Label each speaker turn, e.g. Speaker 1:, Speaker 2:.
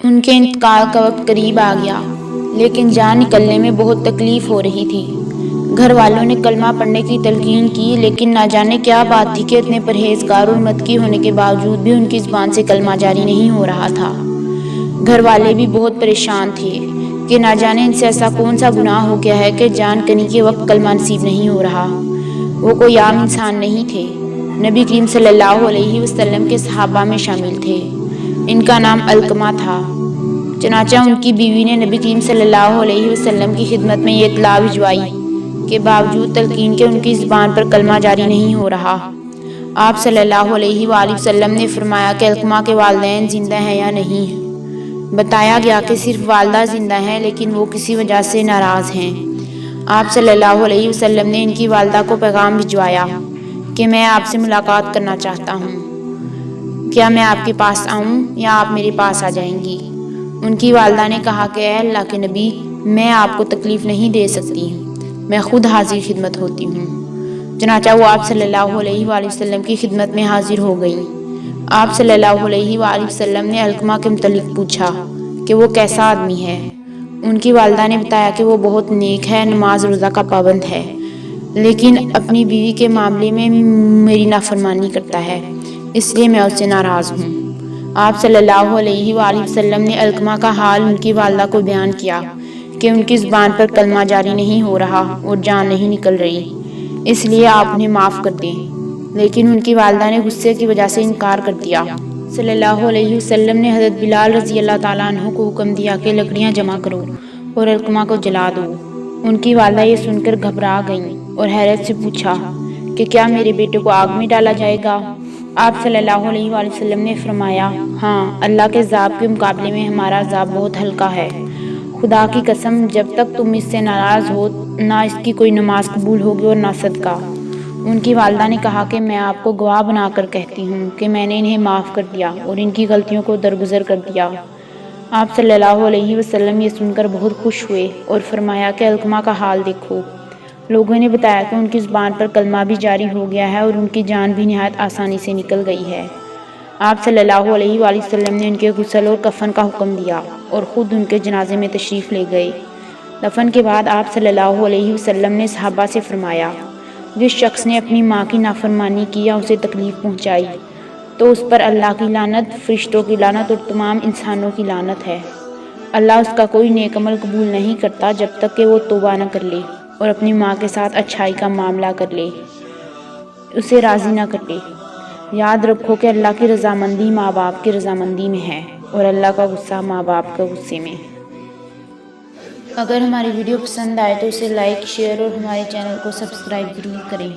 Speaker 1: ان کے انتقال کا وقت قریب آ گیا، لیکن جان نکلنے میں بہت تکلیف ہو رہی تھی۔ گھر والوں نے کلمہ پڑھنے کی تلقین کی، لیکن نہ جانے کیا بات تھی کہ اتنے پرہیزگار اور متقی ہونے کے باوجود بھی ان کی زبان سے کلمہ جاری نہیں ہو رہا تھا۔ گھر والے بھی بہت پریشان تھے کہ نہ جانے ان سے ایسا کون سا گناہ ہو گیا ہے کہ جان کنی کے وقت کلمہ نصیب نہیں ہو رہا۔ وہ کوئی عام انسان نہیں تھے، نبی کریم صلی اللہ علیہ وسلم کے صحابہ میں شامل تھے۔ ان کا نام علقمہ تھا۔ چنانچہ ان کی بیوی نے نبی کریم صلی اللہ علیہ وسلم کی خدمت میں یہ اطلاع بھجوائی کہ باوجود تلقین کے ان کی زبان پر کلمہ جاری نہیں ہو رہا۔ آپ صلی اللہ علیہ وآلہ وسلم نے فرمایا کہ علقمہ کے والدین زندہ ہیں یا نہیں؟ بتایا گیا کہ صرف والدہ زندہ ہیں، لیکن وہ کسی وجہ سے ناراض ہیں۔ آپ صلی اللہ علیہ وسلم نے ان کی والدہ کو پیغام بھجوایا کہ میں آپ سے ملاقات کرنا چاہتا ہوں، کیا میں آپ کے پاس آؤں یا آپ میرے پاس آ جائیں گی؟ ان کی والدہ نے کہا کہ اے اللہ کے نبی، میں آپ کو تکلیف نہیں دے سکتی، میں خود حاضر خدمت ہوتی ہوں۔ چنانچہ وہ آپ صلی اللہ علیہ وآلہ وسلم کی خدمت میں حاضر ہو گئیں۔ آپ صلی اللہ علیہ وآلہ وسلم نے علقمہ کے متعلق پوچھا کہ وہ کیسا آدمی ہے۔ ان کی والدہ نے بتایا کہ وہ بہت نیک ہے، نماز روزہ کا پابند ہے، لیکن اپنی بیوی کے معاملے میں میری نافرمانی کرتا ہے، اس لیے میں اس سے ناراض ہوں۔ آپ صلی اللہ علیہ وآلہ وسلم نے علقمہ کا حال ان کی والدہ کو بیان کیا کہ ان کی زبان پر کلمہ جاری نہیں ہو رہا اور جان نہیں نکل رہی، اس لیے آپ انہیں معاف کر دیں، لیکن ان کی والدہ نے غصے کی وجہ سے انکار کر دیا۔ صلی اللہ علیہ وسلم نے حضرت بلال رضی اللہ تعالیٰ عنہ کو حکم دیا کہ لکڑیاں جمع کرو اور علقمہ کو جلا دو۔ ان کی والدہ یہ سن کر گھبرا گئیں اور حیرت سے پوچھا کہ کیا میرے بیٹے کو آگ میں ڈالا جائے گا؟ آپ صلی اللہ علیہ وآلہ وسلم نے فرمایا، ہاں، اللہ کے عذاب کے مقابلے میں ہمارا عذاب بہت ہلکا ہے۔ خدا کی قسم، جب تک تم اس سے ناراض ہو، نہ اس کی کوئی نماز قبول ہوگی اور نہ صدقہ۔ ان کی والدہ نے کہا کہ میں آپ کو گواہ بنا کر کہتی ہوں کہ میں نے انہیں معاف کر دیا اور ان کی غلطیوں کو درگزر کر دیا۔ آپ صلی اللہ علیہ وسلم یہ سن کر بہت خوش ہوئے اور فرمایا کہ علقمہ کا حال دیکھو۔ لوگوں نے بتایا کہ ان کی زبان پر کلمہ بھی جاری ہو گیا ہے اور ان کی جان بھی نہایت آسانی سے نکل گئی ہے۔ آپ صلی اللہ علیہ وآلہ وسلم نے ان کے غسل اور کفن کا حکم دیا اور خود ان کے جنازے میں تشریف لے گئے۔ دفن کے بعد آپ صلی اللہ علیہ وسلم نے صحابہ سے فرمایا، جس شخص نے اپنی ماں کی نافرمانی کی یا اسے تکلیف پہنچائی تو اس پر اللہ کی لعنت، فرشتوں کی لعنت اور تمام انسانوں کی لعنت ہے۔ اللہ اس کا کوئی نیک عمل قبول نہیں کرتا جب تک کہ وہ توبہ نہ کر لے اور اپنی ماں کے ساتھ اچھائی کا معاملہ کر لے، اسے راضی نہ کر لے۔ یاد رکھو کہ اللہ کی رضامندی ماں باپ کی رضامندی میں ہے اور اللہ کا غصہ ماں باپ کے غصے میں۔ اگر ہماری ویڈیو پسند آئے تو اسے لائک، شیئر اور ہمارے چینل کو سبسکرائب ضرور کریں۔